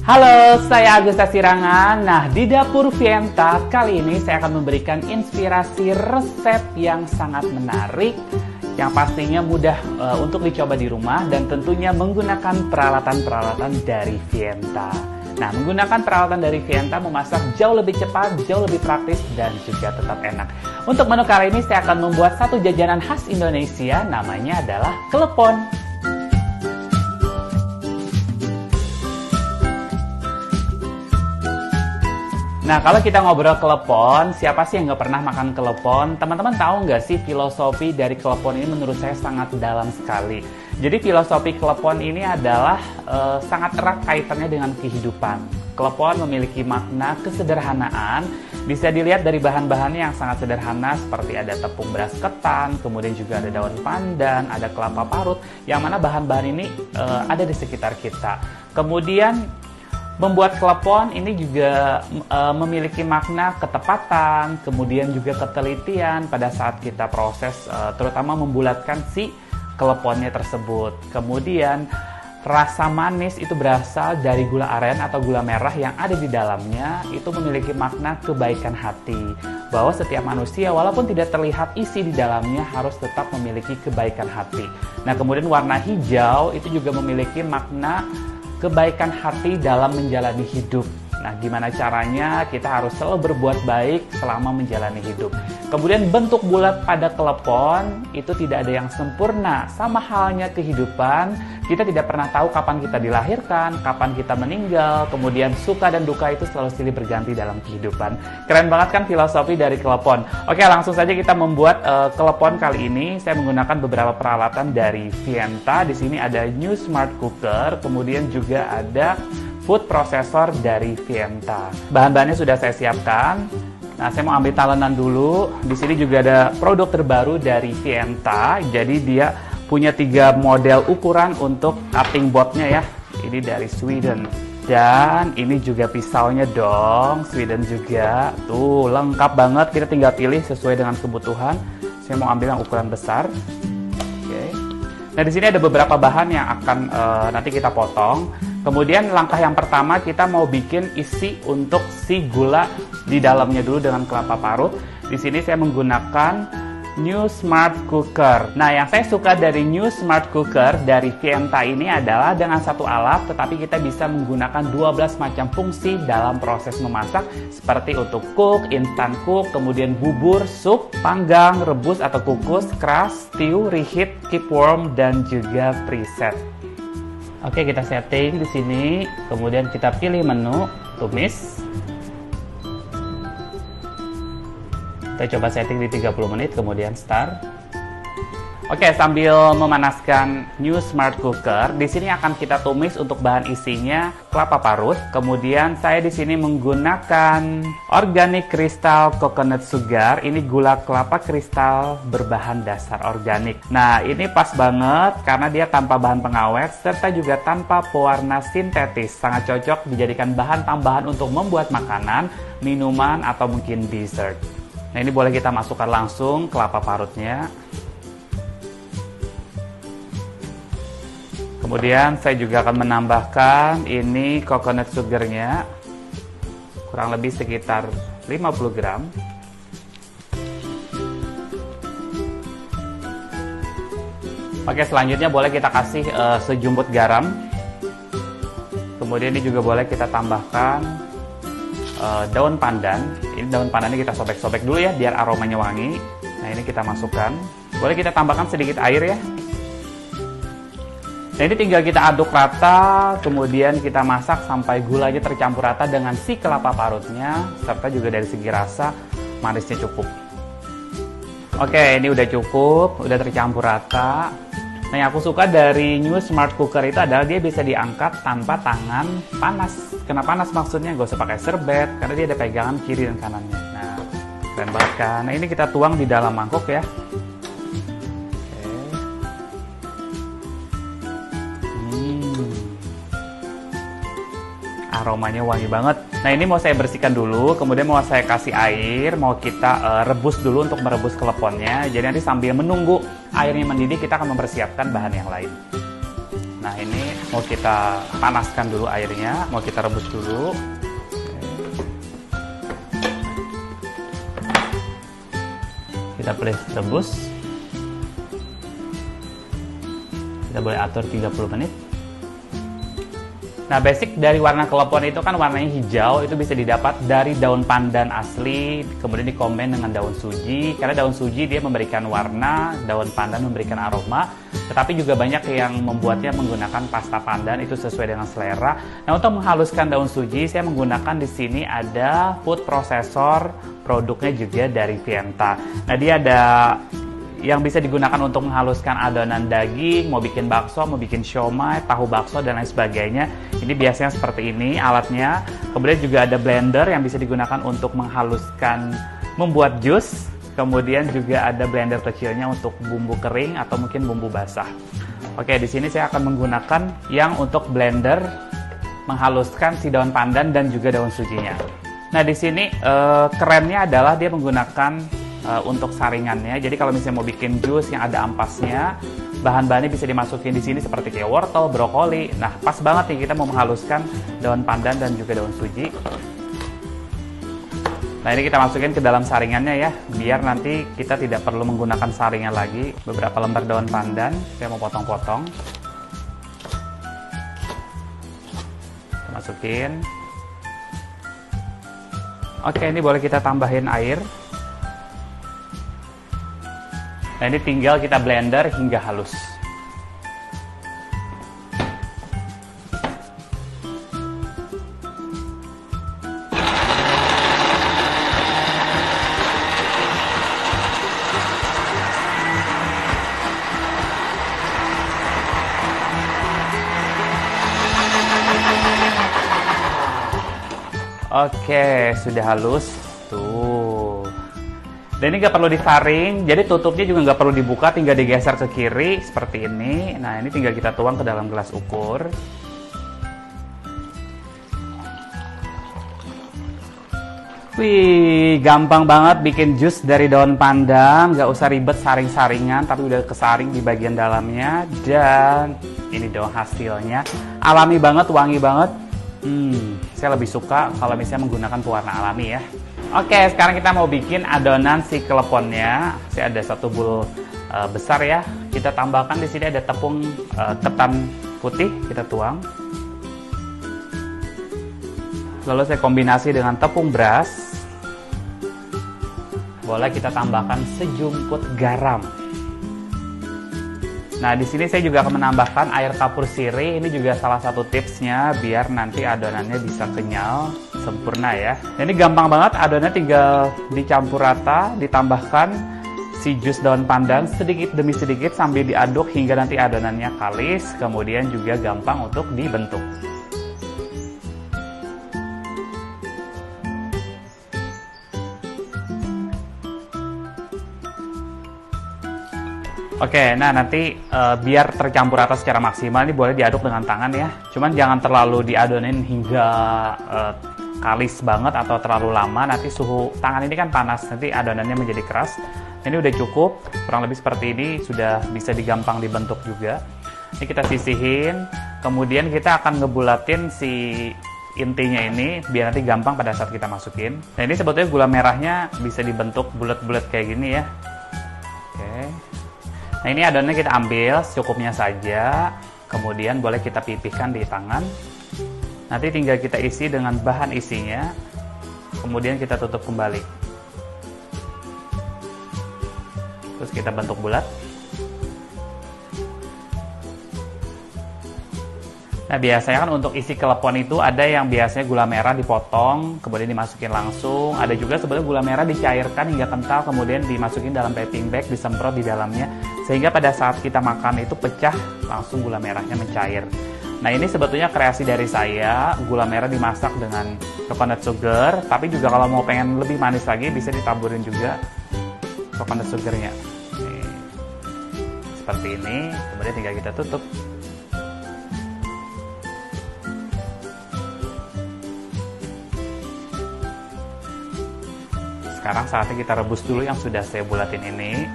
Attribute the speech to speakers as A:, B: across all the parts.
A: Halo, saya Agusta Sirangan. Nah, di Dapur Vienta kali ini saya akan memberikan inspirasi resep yang sangat menarik, yang pastinya mudah untuk dicoba di rumah dan tentunya menggunakan peralatan-peralatan dari Vienta. Nah, menggunakan peralatan dari Vienta memasak jauh lebih cepat, jauh lebih praktis, dan juga tetap enak. Untuk menu kali ini saya akan membuat satu jajanan khas Indonesia, namanya adalah klepon. Nah, kalau kita ngobrol klepon, siapa sih yang nggak pernah makan klepon? Teman-teman tahu nggak sih filosofi dari klepon ini menurut saya sangat dalam sekali. Jadi filosofi klepon ini adalah sangat erat kaitannya dengan kehidupan. Klepon memiliki makna kesederhanaan, bisa dilihat dari bahan-bahannya yang sangat sederhana seperti ada tepung beras ketan, kemudian juga ada daun pandan, ada kelapa parut, yang mana bahan-bahan ini ada di sekitar kita. Kemudian membuat klepon ini juga memiliki makna ketepatan, kemudian juga ketelitian pada saat kita proses, terutama membulatkan si kleponnya tersebut. Kemudian rasa manis itu berasal dari gula aren atau gula merah yang ada di dalamnya, itu memiliki makna kebaikan hati. Bahwa setiap manusia walaupun tidak terlihat isi di dalamnya harus tetap memiliki kebaikan hati. Nah, kemudian warna hijau itu juga memiliki makna kebaikan hati dalam menjalani hidup. Nah, gimana caranya? Kita harus selalu berbuat baik selama menjalani hidup. Kemudian bentuk bulat pada klepon itu tidak ada yang sempurna. Sama halnya kehidupan, kita tidak pernah tahu kapan kita dilahirkan, kapan kita meninggal. Kemudian suka dan duka itu selalu silih berganti dalam kehidupan. Keren banget kan filosofi dari klepon. Oke, langsung saja kita membuat klepon kali ini. Saya menggunakan beberapa peralatan dari Vienta. Di sini ada New Smart Cooker, kemudian juga ada food processor dari Vienta. Bahan-bahannya sudah saya siapkan. Nah, saya mau ambil talenan dulu. Di sini juga ada produk terbaru dari Vienta. Jadi dia punya 3 model ukuran untuk cutting boardnya ya. Ini dari Sweden. Dan ini juga pisaunya dong, Sweden juga. Tuh, lengkap banget. Kita tinggal pilih sesuai dengan kebutuhan. Saya mau ambil yang ukuran besar. Oke. Nah, di sini ada beberapa bahan yang akan nanti kita potong. Kemudian langkah yang pertama kita mau bikin isi untuk si gula di dalamnya dulu dengan kelapa parut. Di sini saya menggunakan New Smart Cooker. Nah, yang saya suka dari New Smart Cooker dari Vienta ini adalah dengan satu alat, tetapi kita bisa menggunakan 12 macam fungsi dalam proses memasak, seperti untuk cook, instant cook, kemudian bubur, sup, panggang, rebus atau kukus, crush, stew, reheat, keep warm, dan juga preset. Oke, kita setting di sini, kemudian kita pilih menu tumis. Kita coba setting di 30 menit, kemudian start. Oke, sambil memanaskan New Smart Cooker, di sini akan kita tumis untuk bahan isinya kelapa parut. Kemudian saya di sini menggunakan organic crystal coconut sugar. Ini gula kelapa kristal berbahan dasar organik. Nah, ini pas banget karena dia tanpa bahan pengawet serta juga tanpa pewarna sintetis. Sangat cocok dijadikan bahan tambahan untuk membuat makanan, minuman, atau mungkin dessert. Nah, ini boleh kita masukkan langsung kelapa parutnya. Kemudian saya juga akan menambahkan ini coconut sugarnya, kurang lebih sekitar 50 gram. Oke, selanjutnya boleh kita kasih sejumput garam. Kemudian ini juga boleh kita tambahkan daun pandan. Ini daun pandannya kita sobek-sobek dulu ya, biar aromanya wangi. Nah, ini kita masukkan. Boleh kita tambahkan sedikit air ya. Nah, ini tinggal kita aduk rata, kemudian kita masak sampai gulanya tercampur rata dengan si kelapa parutnya, serta juga dari segi rasa manisnya cukup. Oke, ini udah cukup, udah tercampur rata. Nah, yang aku suka dari New Smart Cooker itu adalah dia bisa diangkat tanpa tangan panas. Kenapa panas maksudnya? Gak usah pakai serbet, karena dia ada pegangan kiri dan kanannya. Nah, keren banget kan? Nah, ini kita tuang di dalam mangkok ya. Aromanya wangi banget. Nah, ini mau saya bersihkan dulu, kemudian mau saya kasih air, mau kita rebus dulu untuk merebus kleponnya. Jadi nanti sambil menunggu airnya mendidih, kita akan mempersiapkan bahan yang lain. Nah, ini mau kita panaskan dulu airnya, mau kita rebus dulu. Kita pilih rebus. Kita boleh atur 30 menit. Nah, basic dari warna klepon itu kan warnanya hijau, itu bisa didapat dari daun pandan asli, kemudian dikombin dengan daun suji. Karena daun suji dia memberikan warna, daun pandan memberikan aroma, tetapi juga banyak yang membuatnya menggunakan pasta pandan, itu sesuai dengan selera. Nah, untuk menghaluskan daun suji, saya menggunakan di sini ada food processor, produknya juga dari Vienta. Nah, dia ada yang bisa digunakan untuk menghaluskan adonan daging, mau bikin bakso, mau bikin siomay, tahu bakso, dan lain sebagainya. Ini biasanya seperti ini alatnya. Kemudian juga ada blender yang bisa digunakan untuk menghaluskan, membuat jus. Kemudian juga ada blender kecilnya untuk bumbu kering atau mungkin bumbu basah. Oke, di sini saya akan menggunakan yang untuk blender menghaluskan si daun pandan dan juga daun sujinya. Nah, di sini kerennya adalah dia menggunakan untuk saringannya. Jadi kalau misalnya mau bikin jus yang ada ampasnya, bahan-bahannya bisa dimasukin di sini seperti kayak wortel, brokoli. Nah, pas banget nih kita mau menghaluskan daun pandan dan juga daun suji. Nah, ini kita masukin ke dalam saringannya ya, biar nanti kita tidak perlu menggunakan saringan lagi. Beberapa lembar daun pandan, saya mau potong-potong. Kita masukin. Oke, ini boleh kita tambahin air. Nah, ini tinggal kita blender hingga halus. Oke, sudah halus. Tuh. Dan ini nggak perlu disaring, jadi tutupnya juga nggak perlu dibuka, tinggal digeser ke kiri seperti ini. Nah, ini tinggal kita tuang ke dalam gelas ukur. Wih, gampang banget bikin jus dari daun pandan, nggak usah ribet saring-saringan, tapi udah kesaring di bagian dalamnya. Dan ini dong hasilnya, alami banget, wangi banget. Saya lebih suka kalau misalnya menggunakan pewarna alami ya. Oke, sekarang kita mau bikin adonan si kleponnya. Saya ada satu bowl besar ya. Kita tambahkan di sini ada tepung ketan putih, kita tuang. Lalu saya kombinasi dengan tepung beras. Boleh kita tambahkan sejumput garam. Nah, di sini saya juga akan menambahkan air kapur sirih. Ini juga salah satu tipsnya biar nanti adonannya bisa kenyal, sempurna ya. Nah, ini gampang banget, adonannya tinggal dicampur rata, ditambahkan si jus daun pandan sedikit demi sedikit sambil diaduk hingga nanti adonannya kalis, kemudian juga gampang untuk dibentuk. Oke, nah nanti biar tercampur rata secara maksimal ini boleh diaduk dengan tangan ya. Cuman jangan terlalu diadonin hingga kalis banget atau terlalu lama. Nanti suhu tangan ini kan panas, nanti adonannya menjadi keras. Ini udah cukup, kurang lebih seperti ini sudah bisa digampang dibentuk juga. Ini kita sisihin, kemudian kita akan ngebulatin si intinya ini biar nanti gampang pada saat kita masukin. Nah, ini sebetulnya gula merahnya bisa dibentuk bulat-bulat kayak gini ya. Oke. Nah, ini adonannya kita ambil secukupnya saja, kemudian boleh kita pipihkan di tangan. Nanti tinggal kita isi dengan bahan isinya, kemudian kita tutup kembali. Terus kita bentuk bulat. Nah, biasanya kan untuk isi klepon itu ada yang biasanya gula merah dipotong, kemudian dimasukin langsung. Ada juga sebenarnya gula merah dicairkan hingga kental, kemudian dimasukin dalam piping bag, disemprot di dalamnya. Sehingga pada saat kita makan itu pecah, langsung gula merahnya mencair. Nah, ini sebetulnya kreasi dari saya, gula merah dimasak dengan coconut sugar. Tapi juga kalau mau pengen lebih manis lagi, bisa ditaburin juga coconut sugarnya. Nih, seperti ini, kemudian tinggal kita tutup. Sekarang saatnya kita rebus dulu yang sudah saya bulatin ini.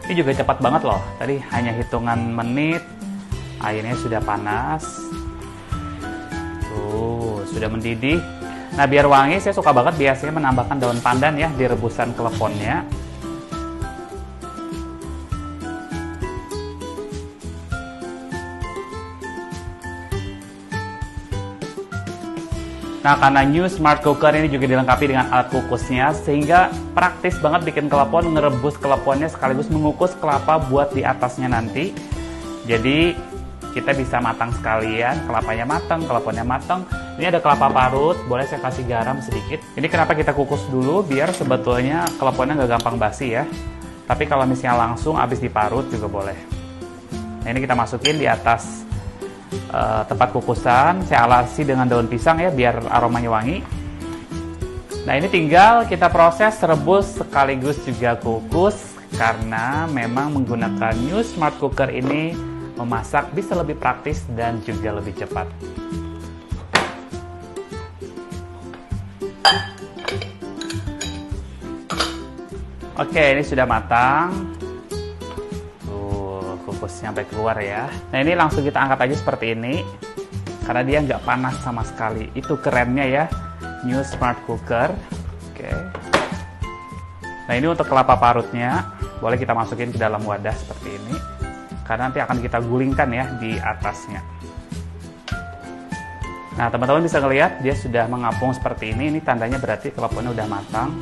A: Ini juga cepat banget loh. Tadi hanya hitungan menit, Airnya sudah panas. Tuh, sudah mendidih. Nah, biar wangi, saya suka banget biasanya menambahkan daun pandan ya di rebusan kleponnya. Nah, karena New Smart Cooker ini juga dilengkapi dengan alat kukusnya, sehingga praktis banget bikin klepon, ngerebus kleponnya sekaligus mengukus kelapa buat di atasnya nanti. Jadi, kita bisa matang sekalian, kelapanya matang, kleponnya matang. Ini ada kelapa parut, boleh saya kasih garam sedikit. Ini kenapa kita kukus dulu, biar sebetulnya kleponnya nggak gampang basi ya. Tapi kalau misalnya langsung habis diparut juga boleh. Nah, ini kita masukin di atas tempat kukusan. Saya alasi dengan daun pisang ya biar aromanya wangi. Nah, ini tinggal kita proses, rebus sekaligus juga kukus, karena memang menggunakan New Smart Cooker ini memasak bisa lebih praktis dan juga lebih cepat. Oke, ini sudah matang. Kukusnya sampai keluar ya. Nah, ini langsung kita angkat aja seperti ini, karena dia nggak panas sama sekali. Itu kerennya ya, New Smart Cooker. Oke. Nah, ini untuk kelapa parutnya, boleh kita masukin ke dalam wadah seperti ini, karena nanti akan kita gulingkan ya di atasnya. Nah, teman-teman bisa ngelihat dia sudah mengapung seperti ini. Ini tandanya berarti kleponnya udah matang.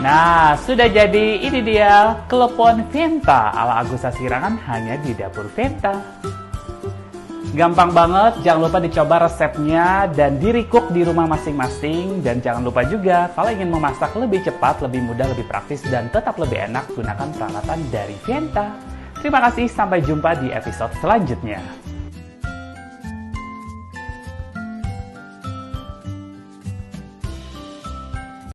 A: Nah, sudah jadi, ini dia klepon Venta ala Agus Sasirangan hanya di Dapur Venta. Gampang banget, jangan lupa dicoba resepnya dan di-recook di rumah masing-masing. Dan jangan lupa juga, kalau ingin memasak lebih cepat, lebih mudah, lebih praktis, dan tetap lebih enak, gunakan peralatan dari Venta. Terima kasih, sampai jumpa di episode selanjutnya.